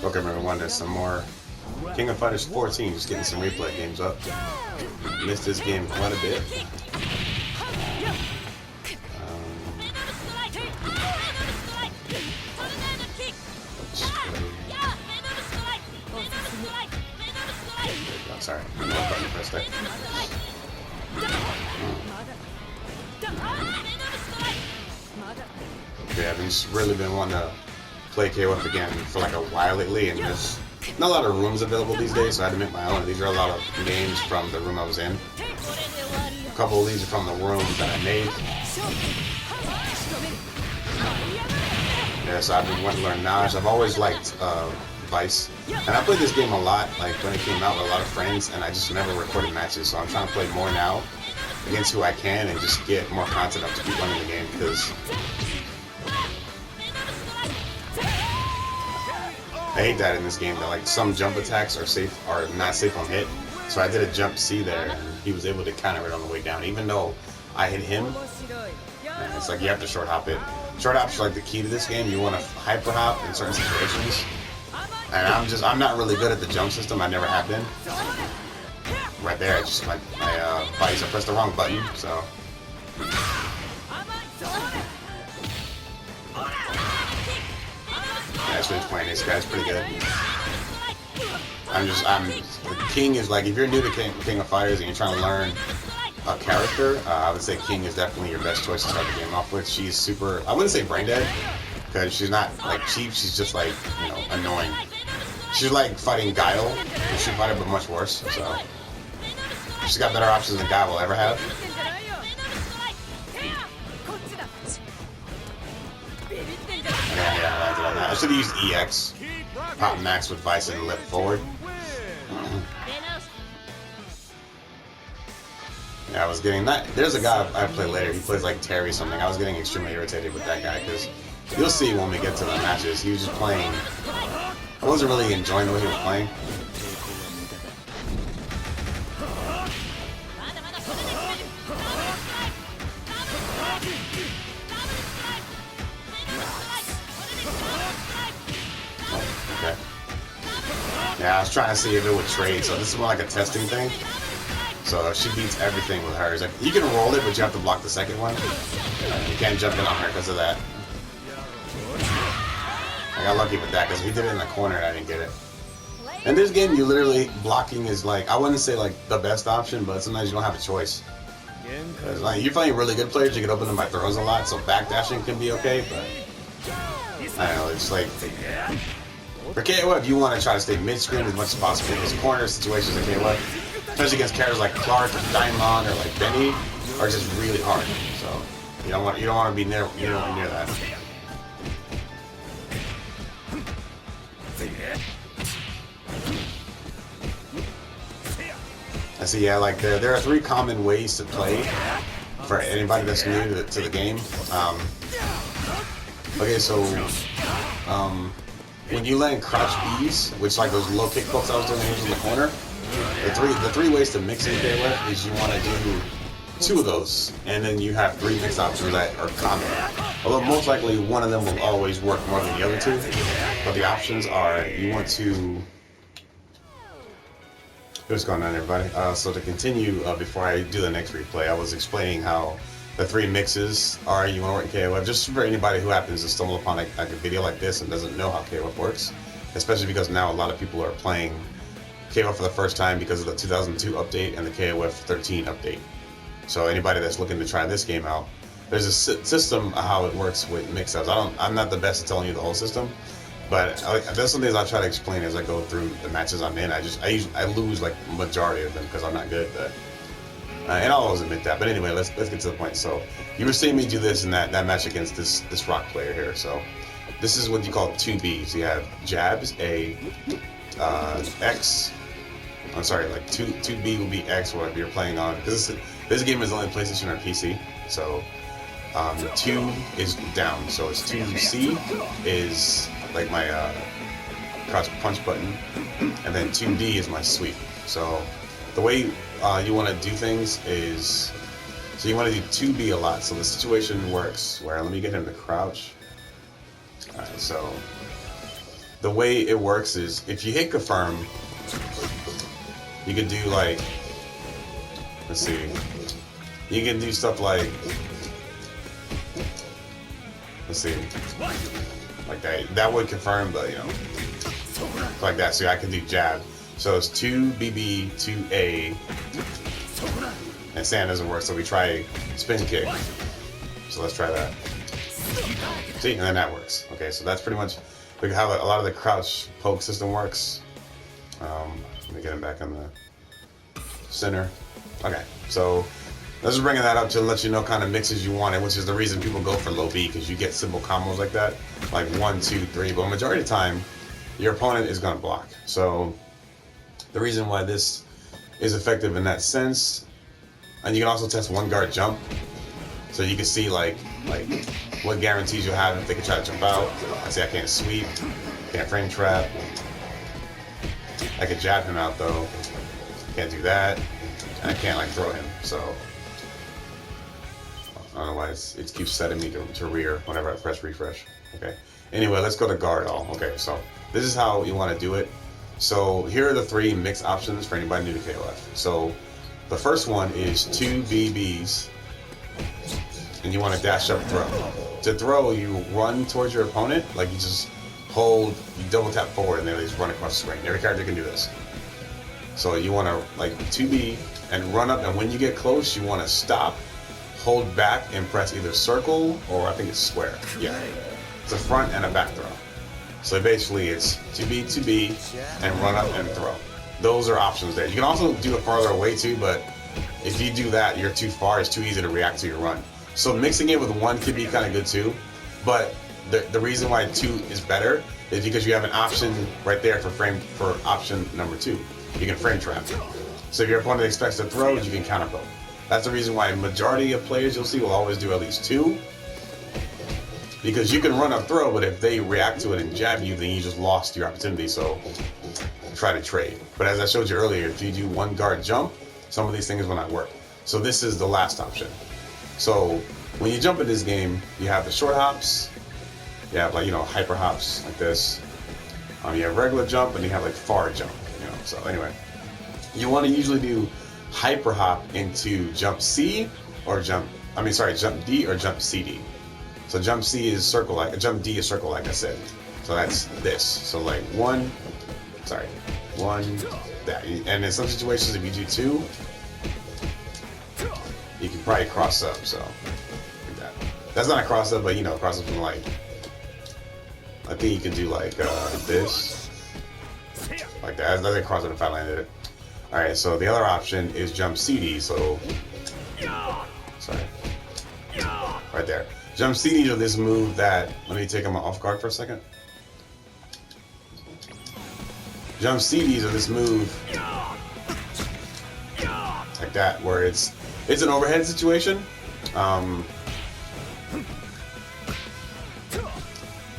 Welcome everyone to some more King of Fighters 14, just getting some replay games up. Missed this game quite a bit. Sorry, I'm not button to press there. Yeah, I've just really been wanting to play KOF again for like a while lately, and there's not a lot of rooms available these days, so I had to make my own. These are a lot of games from the room I was in. A couple of these are from the room that I made. Yeah, so I've been wanting to learn Naj. I've always liked Vice, and I played this game a lot, like when it came out with a lot of friends, and I just never recorded matches, so I'm trying to play more now against who I can and just get more content up to keep running the game, because I hate that in this game, that like some jump attacks are not safe on hit. So I did a jump C there, and he was able to counter it on the way down, even though I hit him. And it's like you have to short hop it. Short hops are like the key to this game. You want to hyper hop in certain situations. And I'm not really good at the jump system. I never have been. Right there, I just like my Vice. I pressed the wrong button, so. That's what he's playing. This guy's pretty good. King is like, if you're new to King of Fighters and you're trying to learn a character, I would say King is definitely your best choice to start the game off with. She's super, I wouldn't say brain dead, because she's not like cheap, she's just like, you know, annoying. She's like fighting Guile, the Street Fighter, but much worse, so. She's got better options than Guile will ever have. Yeah, I landed on that. I should have used EX. Pop max with Vice and lip forward. Yeah, I was getting that. There's a guy I play later. He plays like Terry something. I was getting extremely irritated with that guy, because you'll see when we get to the matches. He was just playing. I wasn't really enjoying the way he was playing. Okay. Yeah, I was trying to see if it would trade. So this is more like a testing thing. So if she beats everything with hers, like, you can roll it, but you have to block the second one. You can't jump in on her because of that. I got lucky with that, because he did it in the corner and I didn't get it. In this game, you literally, blocking is like, I wouldn't say like the best option, but sometimes you don't have a choice. Because like, you're fighting really good players, you can open them by throws a lot, so backdashing can be okay, but I don't know, it's like, for KOF, you want to try to stay mid-screen as much as possible, because corner situations in KOF, especially against characters like Clark or Daimon or like Benny, are just really hard. So you don't want to be near that. I see. Yeah, like there are 3 common ways to play for anybody that's new to the game. Okay, so when you land crouch Bs, which like those low kick hooks I was doing in the corner, the three ways to mix in KOF is you want to do 2 of those, and then you have 3 mix options that are common. Although most likely one of them will always work more than the other 2, but the options are, you want to. What's going on, everybody? So to continue, before I do the next replay, I was explaining how the 3 mixes are, you want to work in KOF, just for anybody who happens to stumble upon like a video like this and doesn't know how KOF works, especially because now a lot of people are playing KOF for the first time because of the 2002 update and the KOF 13 update. So anybody that's looking to try this game out, there's a system of how it works with mix-ups. I'm not the best at telling you the whole system, but there's some things I try to explain as I go through the matches I'm in. I lose like majority of them because I'm not good at that. And I'll always admit that. But anyway, let's get to the point. So you were seeing me do this in that match against this rock player here. So this is what you call 2Bs. You have jabs, A, X. I'm sorry, like 2B will be X, whatever you're playing on. Because this game is only PlayStation or PC. So 2 is down. So it's 2C is like my crouch punch button, and then 2D is my sweep. So the way you want to do things is, so you want to do 2B a lot. So the situation works where, let me get him to crouch. Alright, so the way it works is if you hit confirm, you can do like, let's see, you can do stuff like, let's see, like that. That would confirm, but you know, like that. So I can do jab. So it's 2BB, 2A, and sand doesn't work. So we try spin kick. So let's try that. See, and then that works. Okay, so that's pretty much how a lot of the crouch poke system works. Let me get him back in the center. Okay, so let's just bringing that up to let you know kind of mixes you want, which is the reason people go for low B, because you get simple combos like that, like 1, 2, 3. But majority of the time, your opponent is going to block. So the reason why this is effective in that sense, and you can also test one guard jump, so you can see like what guarantees you have if they can try to jump out. I say I can't sweep, can't frame trap. I can jab him out though. Can't do that. And I can't like throw him. So I don't know why it keeps setting me to rear whenever I press refresh. Okay. Anyway, let's go to guard all. Okay, so this is how you want to do it. So here are the 3 mix options for anybody new to KOF. So the first one is 2 BBs, and you want to dash up throw. To throw, you run towards your opponent, like you just hold, you double tap forward, and then they just run across the screen. Every character can do this. So you want to like 2B and run up, and when you get close, you want to stop, hold back, and press either circle or I think it's square. Yeah, it's a front and a back throw. So basically, it's 2B, 2B, and run up and throw. Those are options there. You can also do it farther away too, but if you do that, you're too far. It's too easy to react to your run. So mixing it with 1 could be kind of good too, but the reason why 2 is better is because you have an option right there for option number 2. You can frame trap. So if your opponent expects to throw, you can counter poke. That's the reason why majority of players you'll see will always do at least 2, because you can run up throw, but if they react to it and jab you, then you just lost your opportunity. So try to trade. But as I showed you earlier, if you do 1 guard jump, some of these things will not work. So this is the last option. So when you jump in this game, you have the short hops, you have like, you know, hyper hops like this. You have regular jump, and you have like far jump, you know. So anyway, you want to usually do hyper hop into jump C or jump D or jump CD. So jump C is circle, like jump D is circle, like I said. So that's this. So like 1, that. And in some situations, if you do 2, you can probably cross up. So like that. That's not a cross up, but you know, cross up from like, I think you can do like this, like that. That's a cross up if I landed it. All right. So the other option is jump CD. So sorry, right there. Jump CDs are this move that, let me take them off guard for a second. Jump CDs are this move like that, where it's an overhead situation. Nah,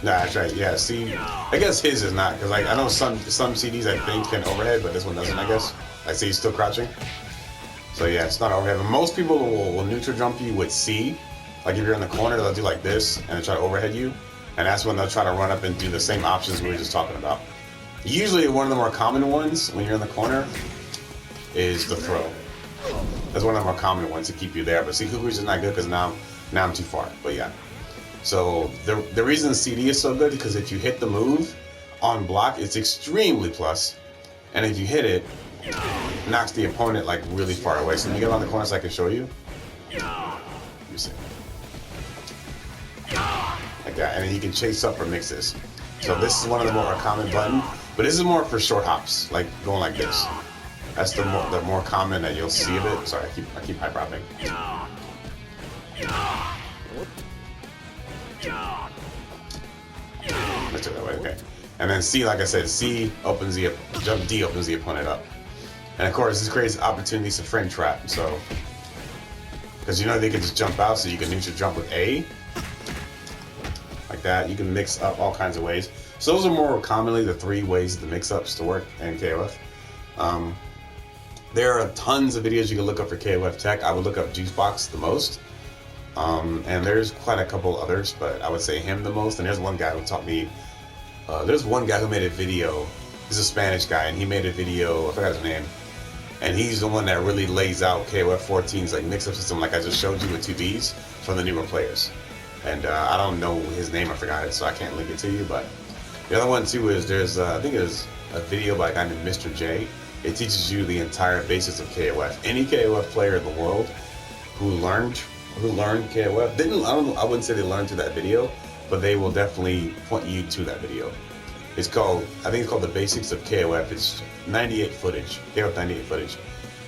that's right. Yeah, see, I guess his is not, because like I know some CDs I think can overhead, but this one doesn't. I guess I see he's still crouching. So yeah, it's not overhead. But most people will neutral jump you with C. Like if you're in the corner, they'll do like this and they'll try to overhead you, and that's when they'll try to run up and do the same options we were just talking about. Usually one of the more common ones when you're in the corner is the throw. That's one of the more common ones to keep you there. But see, Kukris is not good because now I'm too far. But yeah. So the reason CD is so good is because if you hit the move on block, it's extremely plus. And if you hit it, it knocks the opponent like really far away. So when you get on the corner so I can show you. Let me see. Like that. And then you can chase up or mix this. So this is one of the more common buttons. But this is more for short hops, like going like this. That's the more common that you'll see of it. Sorry, I keep hyper hopping. Let's do it that way, okay. And then C, like I said, C opens jump D opens the opponent up. And of course, this creates opportunities to frame trap. So, because you know they can just jump out, so you can neutral jump with A. Like that. You can mix up all kinds of ways. So those are more commonly the 3 ways the mix-ups to work in KOF. There are tons of videos you can look up for KOF tech. I would look up Juicebox the most. And there's quite a couple others, but I would say him the most. And there's one guy who taught me There's one guy who made a video. He's a Spanish guy, and he made a video. I forgot his name. And he's the one that really lays out KOF 14's like mix-up system, like I just showed you with 2Ds for the newer players. And I don't know his name, I forgot it, so I can't link it to you. But the other one too is there's I think there's a video by a guy named Mr. J. It teaches you the entire basics of KOF. Any KOF player in the world who learned KOF I wouldn't say they learned through that video, but they will definitely point you to that video. I think it's called The Basics of KOF. It's 98 footage, KOF 98 footage.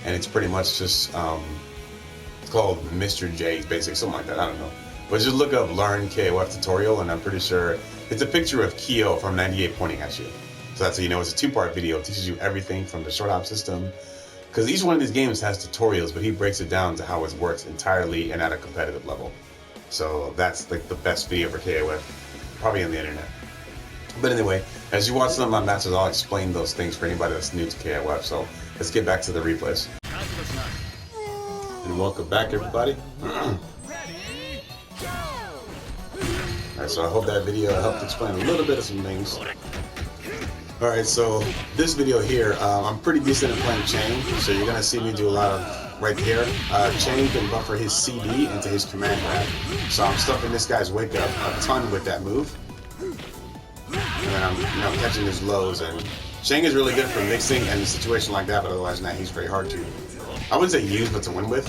And it's pretty much just, it's called Mr. J's Basics, something like that, I don't know. But just look up Learn KOF tutorial, and I'm pretty sure it's a picture of Kyo from 98 pointing at you. So that's how you know it's a 2-part video. It teaches you everything from the short hop system. Because each one of these games has tutorials, but he breaks it down to how it works entirely and at a competitive level. So that's like the best video for KOF, probably on the internet. But anyway, as you watch some of my matches, I'll explain those things for anybody that's new to KOF. So let's get back to the replays. And welcome back, everybody. Alright, so I hope that video helped explain a little bit of some things. Alright, so this video here, I'm pretty decent at playing Chain, so you're going to see me do a lot of right here. Chain can buffer his CD into his command grab. So I'm stuffing this guy's wake up a ton with that move. And then I'm catching his lows, and Shang is really good for mixing and a situation like that, but otherwise not, he's very hard to, I wouldn't say use, but to win with.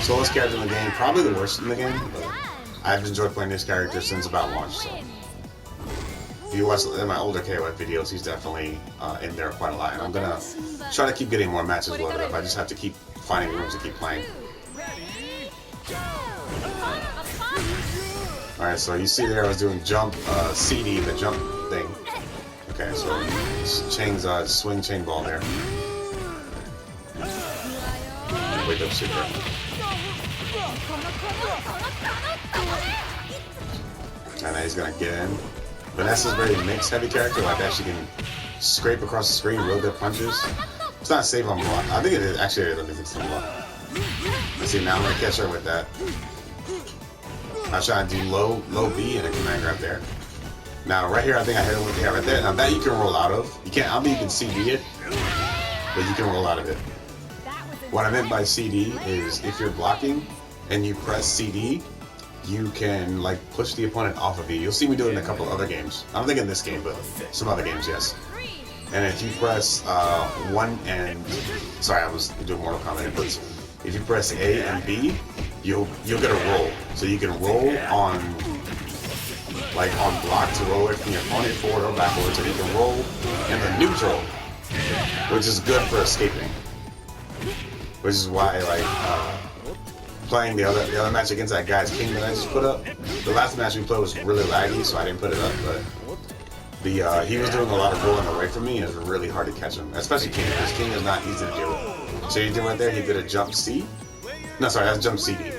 Slowest character in the game, probably the worst in the game, but I've enjoyed playing this character since about launch, so. If you watch my older KOF videos, he's definitely in there quite a lot, and I'm gonna try to keep getting more matches loaded up. I just have to keep finding rooms to keep playing. Alright, so you see there I was doing jump, CD, the jump thing. Okay, so Chain's swing chain ball there. Wake up super. And now he's gonna get in. Vanessa's very mix heavy character, like that she can scrape across the screen, real good punches. It's not safe on block. I think it is, actually it is, it's on block. Let's see, now I'm gonna catch her with that. I was trying to do low B and a command grab there. Now right here, I think I hit him with the right there. Now that you can roll out of. You can't. I don't think you can CD it, but you can roll out of it. What I meant by CD is if you're blocking and you press CD, you can like push the opponent off of you. You'll see me do it in a couple other games. I don't think in this game, but some other games, yes. And if you press one and sorry, I was doing Mortal Kombat, but if you press A and B, you'll get a roll. So you can roll on block to roll away from your opponent forward or backwards, or you can roll in the neutral, which is good for escaping. Which is why playing the other match against that guy's King that I just put up. The last match we played was really laggy, so I didn't put it up, but he was doing a lot of rolling away from me, and it was really hard to catch him. Especially King, because King is not easy to deal with. So you did right there, he did a jump C. No, sorry, that's jump CD.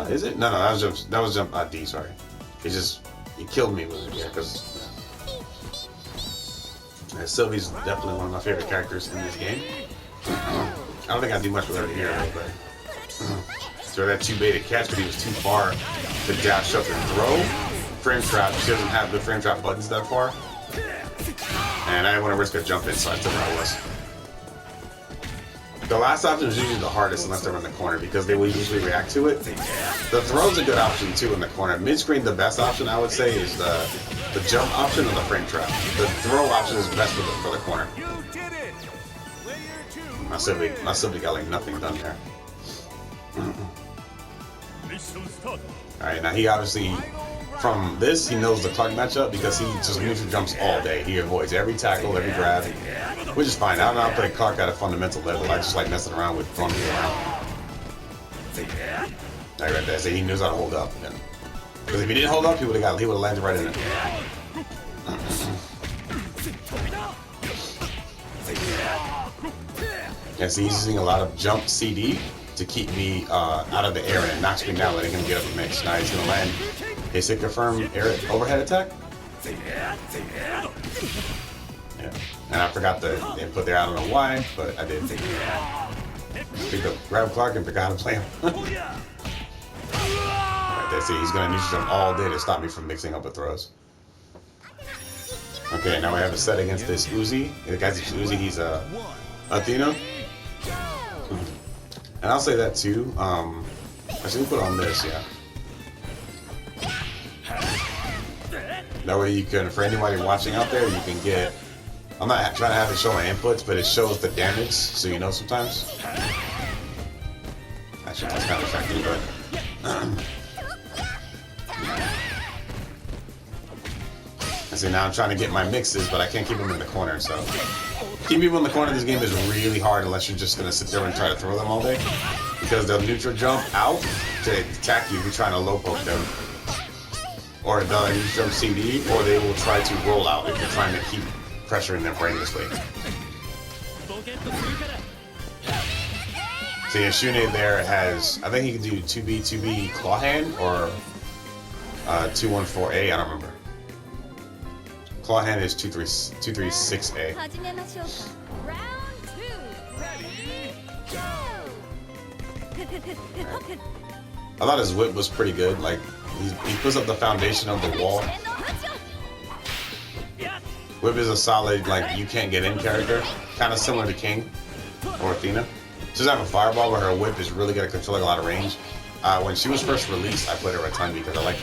Is it? No, that was jump D, sorry. He killed me with it, yeah, because Sylvie's definitely one of my favorite characters in this game. I don't think I do much with her here, but so that 2-baited catch, but he was too far to dash up and throw. Frame trap, she doesn't have the frame trap buttons that far. And I didn't want to risk a jump in, so I took where I was. The last option is usually the hardest unless they're in the corner because they will usually react to it. The throw's a good option too in the corner. Mid-screen, the best option I would say is the jump option or the frame trap. The throw option is best for the corner. My Sylvie got like nothing done there. Alright, now he obviously, from this, he knows the Clark matchup because he just neutral jumps all day. He avoids every tackle, every grab, which is fine. I don't know how to play Clark at a fundamental level. I just like messing around with throwing him around. Right there, so he knows how to hold up. Because if he didn't hold up, he would have landed right in it. And so he's using a lot of jump CD to keep me out of the air, and it knocks me down, letting him get up and mix. Now he's going to land his hit confirm air overhead attack. Yeah. And I forgot the input there. I don't know why, but I did. Grab Clark and forgot how to play him. Right there, see, he's going to neutral jump all day to stop me from mixing up with throws. Okay, now we have a set against this Uzi. The guy's Uzi, he's Athena. And I'll say that too. I should put on this, yeah. That way you can, for anybody watching out there, you can get... I'm not trying to have it show my inputs, but it shows the damage, so you know sometimes. Actually, that's kind of effective, but... And see, now I'm trying to get my mixes, but I can't keep them in the corner, so... Keeping people in the corner of this game is really hard unless you're just going to sit there and try to throw them all day. Because they'll neutral jump out to attack you if you're trying to low poke them. Or they'll neutral jump CD, or they will try to roll out if you're trying to keep pressuring them brainlessly. So Yashune there has, I think he can do 2B claw hand or 214A, I don't remember. Claw hand is 236A. I thought his whip was pretty good. Like he puts up the foundation of the wall. Whip is a solid, like, you can't get in character. Kind of similar to King or Athena. She doesn't have a fireball, but her whip is really good at controlling a lot of range. When she was first released, I played her a ton because I like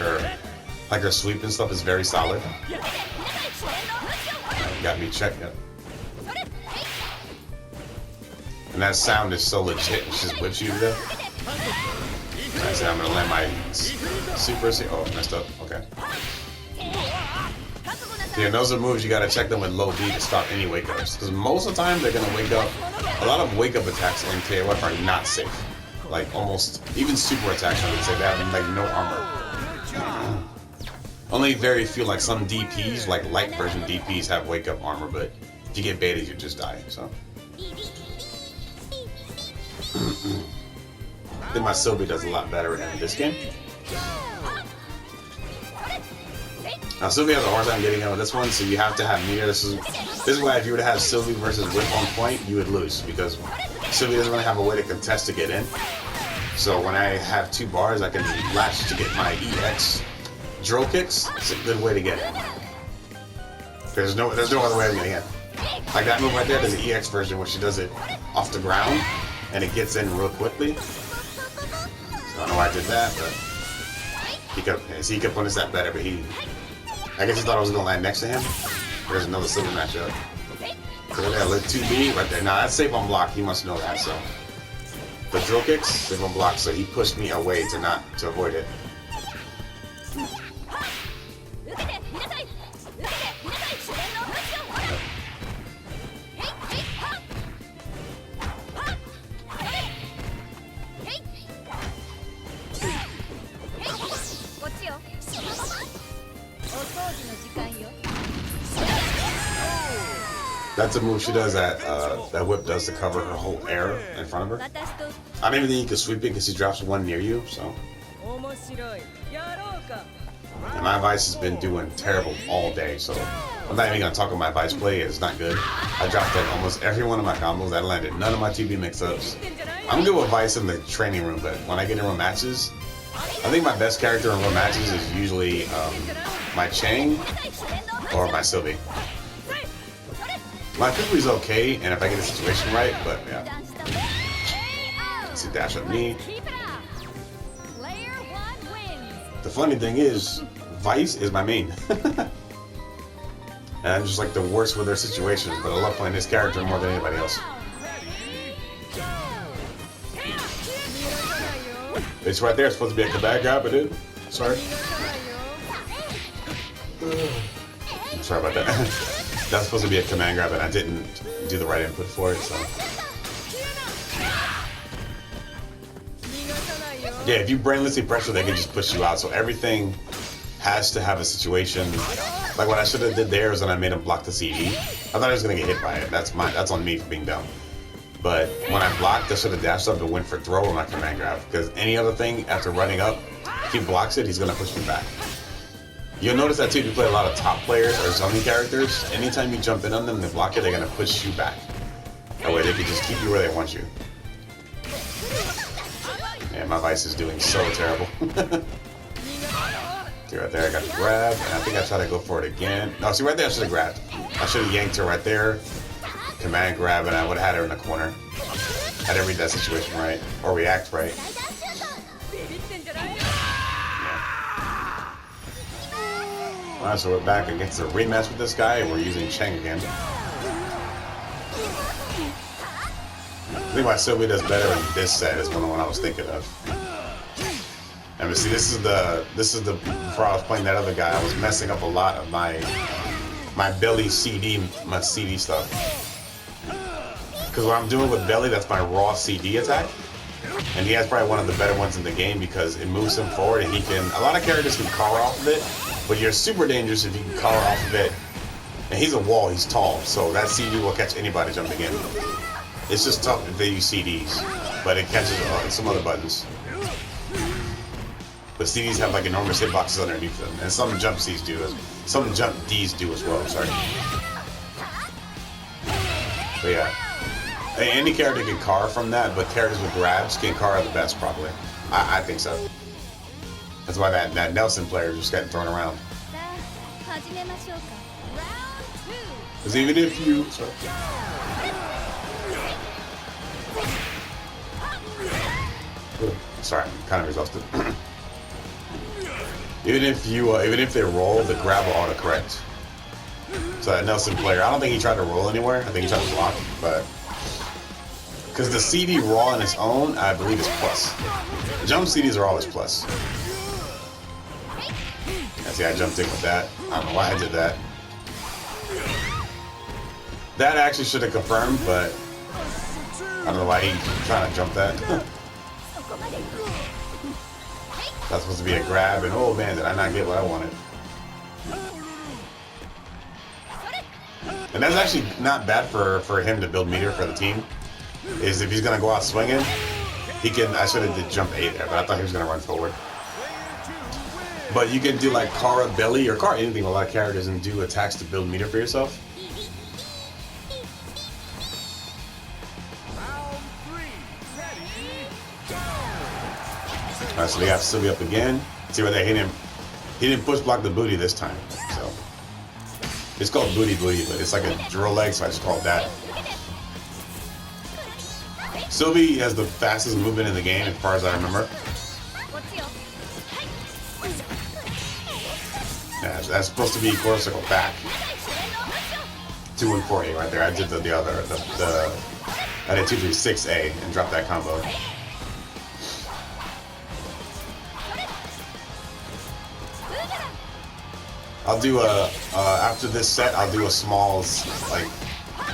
her sweep and stuff is very solid. Got me checked up. And that sound is so legit. She just whips you to death. I said I'm gonna land my super. Oh, messed up. Okay. Yeah, those are moves you gotta check them with low B to stop any wake ups. Because most of the time they're gonna wake up. A lot of wake up attacks in KOF are not safe. Like almost even super attacks, I would say, they have like no armor. Only very few, like some DPs, like light version DPs, have wake up armor, but if you get baited, you just die. So. I think my Sylvie does a lot better in this game. Now Sylvie has a hard time getting out of this one, so you have to have meter. This is why if you were to have Sylvie versus Whip on point, you would lose because Sylvie doesn't really have a way to contest to get in. So when I have 2 bars, I can latch to get my EX. Drill kicks, it's a good way to get in. There's no other way of getting in. Like that move right there, there's an EX version where she does it off the ground and it gets in real quickly. So I don't know why I did that, but he could punish that better, but I guess he thought I was gonna land next to him. There's another silver matchup. So there, let 2B right there. Now that's safe on block, he must know that, so. The drill kicks, safe on block, so he pushed me away to avoid it. That's a move she does that Whip does to cover her whole air in front of her. I don't even think you can sweep it because he drops one near you, so. And my Vice has been doing terrible all day, so I'm not even going to talk about my Vice play. It's not good. I dropped like almost every one of my combos. I landed none of my TB mix-ups. I'm good with Vice in the training room, but when I get in real matches, I think my best character in real matches is usually my Chang or my Sylvie. My Fukui's okay, and if I get the situation right, but yeah. Let's see, dash up me. The funny thing is, Vice is my main. And I'm just like the worst with their situations, but I love playing this character more than anybody else. It's right there, it's supposed to be a bad guy, but it. Sorry. Sorry about that. That's supposed to be a command grab, and I didn't do the right input for it, so. Yeah, if you brainlessly pressure, they can just push you out, so everything has to have a situation. Like what I should have did there is when I made him block the CD. I thought I was gonna get hit by it. That's on me for being dumb. But when I blocked, I should have dashed up and went for throw on my command grab, because any other thing after running up, if he blocks it, he's gonna push me back. You'll notice that too if you play a lot of top players or zoning characters. Anytime you jump in on them and they block it, they're gonna push you back. That way they can just keep you where they want you. Yeah, my Vice is doing so terrible. See right there, I got the grab, and I think I tried to go for it again. No, see right there, I should have grabbed. I should have yanked her right there. Command grab, and I would have had her in the corner. I didn't read that situation right, or react right. Alright, so we're back against a rematch with this guy, and we're using Cheng again. I think why Sylvie does better in this set is one I was thinking of. And see, this is the before I was playing that other guy, I was messing up a lot of my belly CD stuff. Because what I'm doing with belly, that's my raw CD attack, and he has probably one of the better ones in the game because it moves him forward, and he can. A lot of characters can cover off of it, but you're super dangerous if you can cover off of it. And he's a wall, he's tall, so that CD will catch anybody jumping in. It's just tough if they use CDs, but it catches some other buttons. But CDs have like enormous hitboxes underneath them, and some jump Ds do as well. Sorry. But yeah, any character can carve from that, but characters with grabs can carve the best, probably. I think so. That's why that Nelson player just getting thrown around. Because even if you... Sorry, I'm kind of exhausted. even if they roll, the grab will autocorrect. So that Nelson player, I don't think he tried to roll anywhere. I think he tried to block, but because the CD raw on its own, I believe is plus. Jump CDs are always plus. See, I jumped in with that. I don't know why I did that. That actually should have confirmed, but I don't know why he's trying to jump that. That's supposed to be a grab, and oh man, did I not get what I wanted. And that's actually not bad for him to build meter for the team. Is if he's gonna go out swinging, he can. I should have did jump A there, but I thought he was gonna run forward. But you can do like Kara belly or Kara anything with a lot of characters and do attacks to build meter for yourself. Alright, so they got Sylvie up again. See where they hit him. He didn't push block the booty this time. So it's called booty, but it's like a drill leg, so I just call it that. Sylvie has the fastest movement in the game as far as I remember. Yeah, that's supposed to be quarter circle back. 2-1-4-A right there. I did the other, I did 2-3-6-A and dropped that combo. I'll do after this set, I'll do a small, like,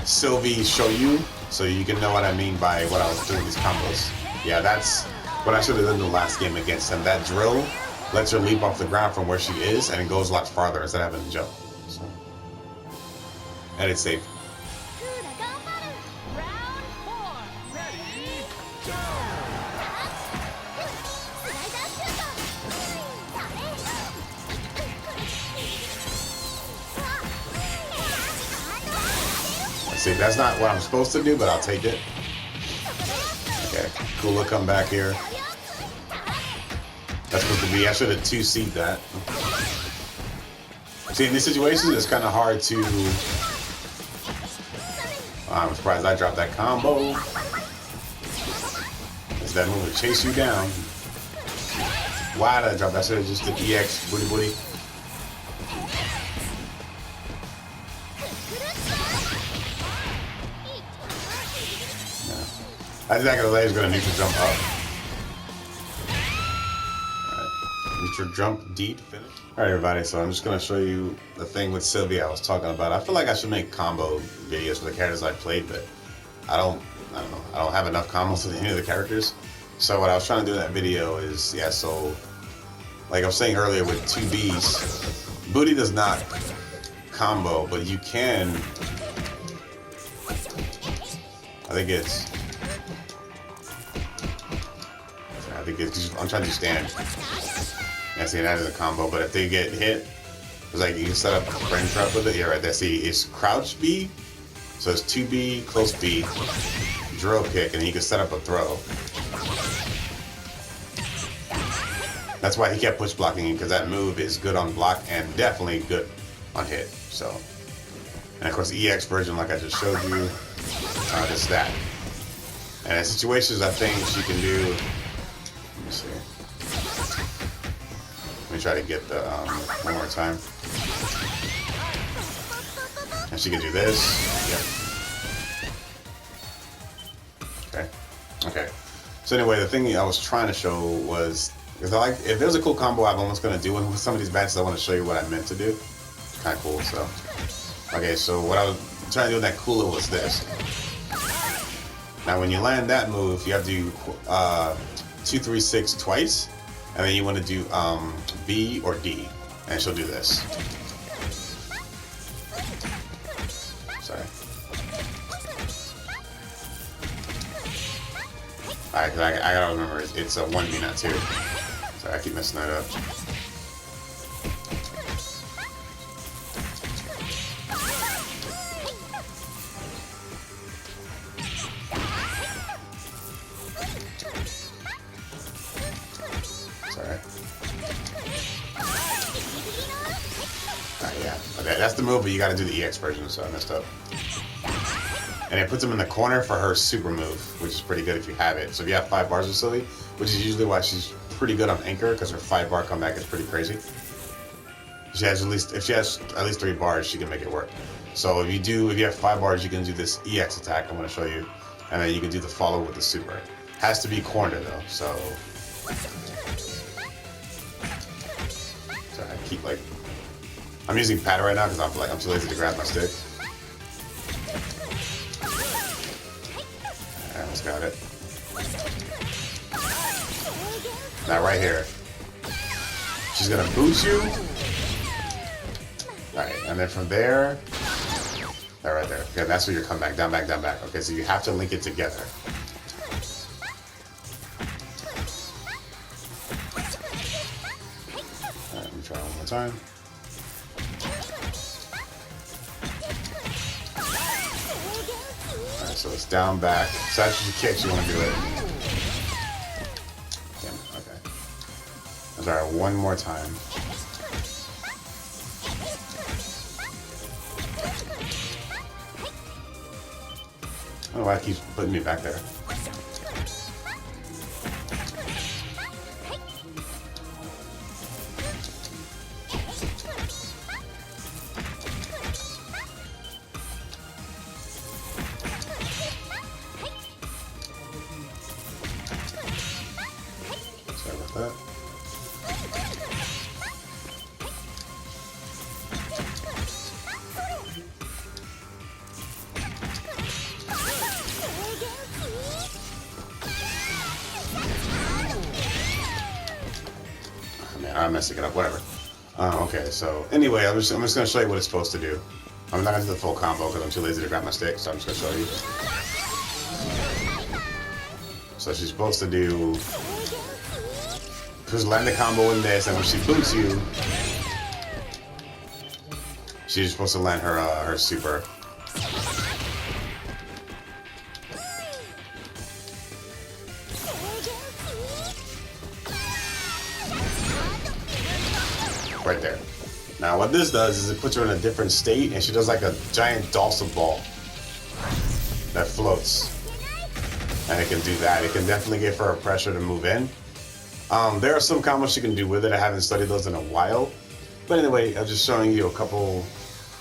Sylvie show you, so you can know what I mean by what I was doing these combos. Yeah, that's what I should have done in the last game against him. That drill lets her leap off the ground from where she is, and it goes a lot farther instead of having to jump. So. And it's safe. See, that's not what I'm supposed to do, but I'll take it. Okay, Kula come back here. That's supposed to be, I should have 2C'd that. See, in these situations, it's kind of hard to... I'm surprised I dropped that combo. It's that move to chase you down. Why did I drop that? I should have just did EX, booty. I think that layer is going to neutral jump up. Alright, neutral jump D to finish. Alright everybody, so I'm just going to show you the thing with Sylvie I was talking about. I feel like I should make combo videos for the characters I played, but I don't know. I don't have enough combos with any of the characters. So what I was trying to do in that video is, yeah, so like I was saying earlier with 2Bs, booty does not combo, but you can, I think it's, I'm trying to stand. Yeah, see, that is a combo, but if they get hit, it's like you can set up a frame trap with it. Yeah, right there. See, it's crouch B, so it's 2B, close B, drill kick, and you can set up a throw. That's why he kept push blocking, because that move is good on block and definitely good on hit. So, and of course the EX version, like I just showed you, is that. And in situations I think she can do. Let me see. Let me try to get the one more time. And she can do this. Yep. Okay. Okay. So anyway, the thing I was trying to show was, if there's a cool combo I'm almost gonna do, and with some of these matches I want to show you what I meant to do. Kind of cool. So, okay. So what I was trying to do in that cooler was this. Now, when you land that move, you have to do 2, 3, 6 twice, and then you want to do B or D, and she'll do this. Sorry. Alright, I gotta remember, it's a 1B, not 2. Sorry, I keep messing that up. That's the move, but you gotta do the EX version, so I messed up. And it puts him in the corner for her super move, which is pretty good if you have it. So if you have 5 bars of Sylvie, which is usually why she's pretty good on Anchor, because her 5-bar comeback is pretty crazy. If she has at least 3 bars, she can make it work. So if you have 5 bars, you can do this EX attack I'm gonna show you, and then you can do the follow with the super. Has to be corner though, so I keep I'm using pad right now because I'm too lazy to grab my stick. I almost got it. Now right here, she's gonna boot you. All right, and then from there, that right there. Okay, that's where your comeback, down, back, down, back. Okay, so you have to link it together. All right, let me try one more time. So it's down, back. So after she kicks, you want to do it. Damn it, okay. Let's try it one more time. I don't know why it keeps putting me back there. That. Oh, man, I'm messing it up. Whatever. Okay, so anyway, I'm just gonna show you what it's supposed to do. I'm not gonna do the full combo because I'm too lazy to grab my stick, so I'm just gonna show you. So she's supposed to do. Just land the combo in this, and when she boots you, she's supposed to land her super. Right there. Now what this does is it puts her in a different state, and she does like a giant Dawson ball that floats. And it can do that. It can definitely give her a pressure to move in. There are some combos you can do with it. I haven't studied those in a while. But anyway, I'm just showing you a couple.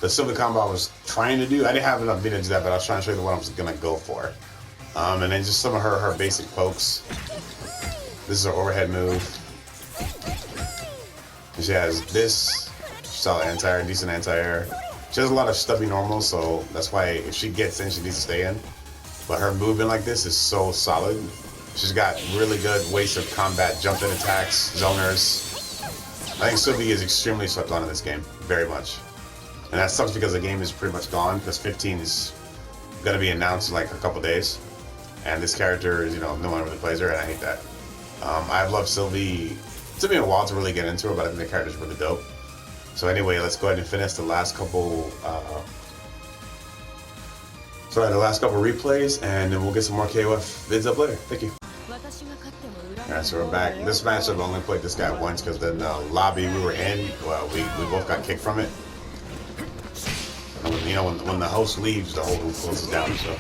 The Sylvie combo I was trying to do. I didn't have enough video to do that, but I was trying to show you the one I was going to go for. And then just some of her basic pokes. This is her overhead move. And she has this. Solid anti-air, decent anti-air. She has a lot of stubby normals, so that's why if she gets in, she needs to stay in. But her movement like this is so solid. She's got really good ways of combat, jump-in attacks, zoners. I think Sylvie is extremely slept on in this game, very much. And that sucks because the game is pretty much gone, because 15 is going to be announced in like a couple days. And this character is, no one really plays her, and I hate that. I've loved Sylvie. It took me a while to really get into her, but I think the character's really dope. So anyway, let's go ahead and finish the last couple replays, and then we'll get some more KOF vids up later. Thank you. Alright, so we're back. This match I've only played this guy once because then the lobby we were in, well, we both got kicked from it. You know, when the host leaves, the whole room closes down, so.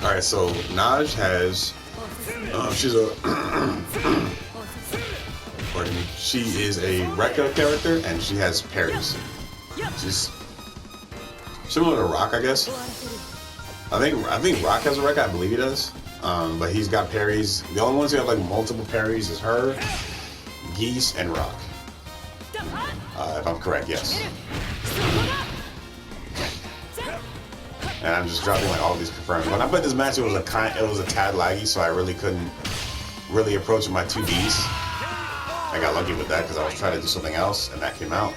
Alright, so Naj has, she's a, pardon me, she is a Rekka character and she has parries. She's similar to Rock, I guess. I think Rock has a Rekka, I believe he does. But he's got parries. The only ones who have like multiple parries is her, Geese, and Rock. If I'm correct, yes. And I'm just dropping like all these confirmed. When I played this match, it was a tad laggy, so I really couldn't really approach my 2Ds. I got lucky with that because I was trying to do something else, and that came out.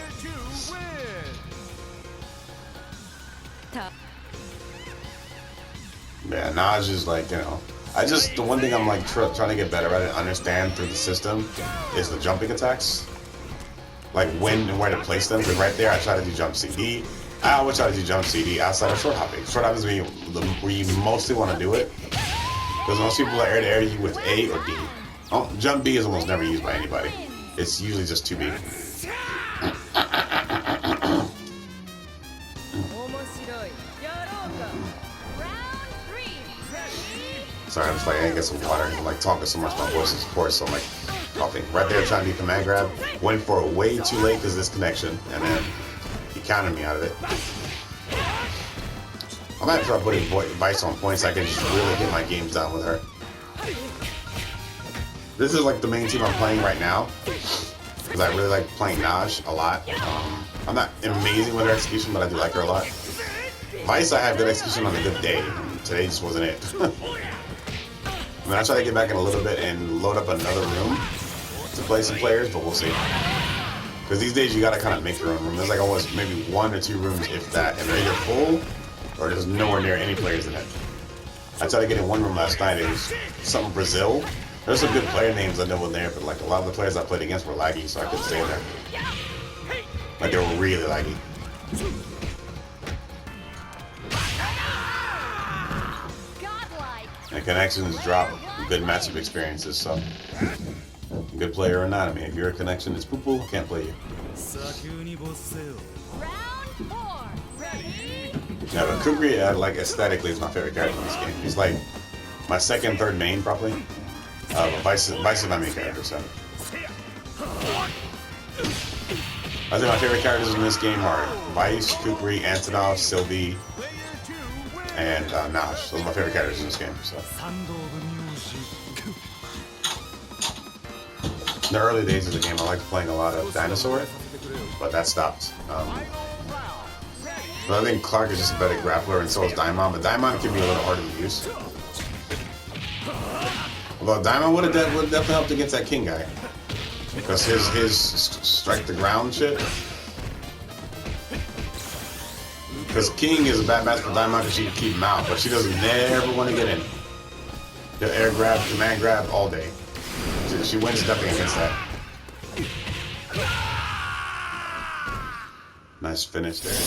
Yeah, Naj is like, you know, the one thing I'm like trying to get better at and understand through the system is the jumping attacks. Like when and where to place them. Because right there, I try to do jump CD. I always try to do jump CD outside of short hopping. Short hopping is where you mostly want to do it. Because most people are air to air you with A or D. Jump B is almost never used by anybody. It's usually just 2B. Sorry, I'm just like, I get some water. I'm like talking so much, my voice is hoarse, so I'm like coughing. Right there, trying to do command grab. Went for it way too late because of this connection, and then he countered me out of it. I might try putting Vice on points so I can just really get my games down with her. This is like the main team I'm playing right now because I really like playing Naj a lot. I'm not amazing with her execution, but I do like her a lot. Vice, I have good execution on a good day. Today just wasn't it. I mean, I try to get back in a little bit and load up another room to play some players, but we'll see. Because these days you gotta kind of make your own room. There's like almost maybe 1 or 2 rooms, if that, and they're either full or there's nowhere near any players in it. I tried to get in one room last night. It was something Brazil. There's some good player names I know in there, but like a lot of the players I played against were laggy, so I couldn't stay in there. Like they were really laggy. And connections drop good matchup experiences, so good player or not, I mean, if you're a connection, it's poo-poo, I can't play you. Yeah, but Kukri, like aesthetically, is my favorite character in this game. He's like my second, third main, probably. But Vice is my main character, so. I think my favorite characters in this game are Vice, Kukri, Antonov, Sylvie, and Naj. Those are my favorite characters in this game. So. In the early days of the game, I liked playing a lot of Dinosaur, but that stopped. But I think Clark is just a better grappler, and so is Daimon, but Daimon can be a little harder to use. Although Daimon would have definitely helped against that King guy. Because his strike the ground shit. Because King is a bad match for Daimon because she can keep him out, but she doesn't never want to get in. The air grab, command grab all day. She wins definitely against that. Nice finish there.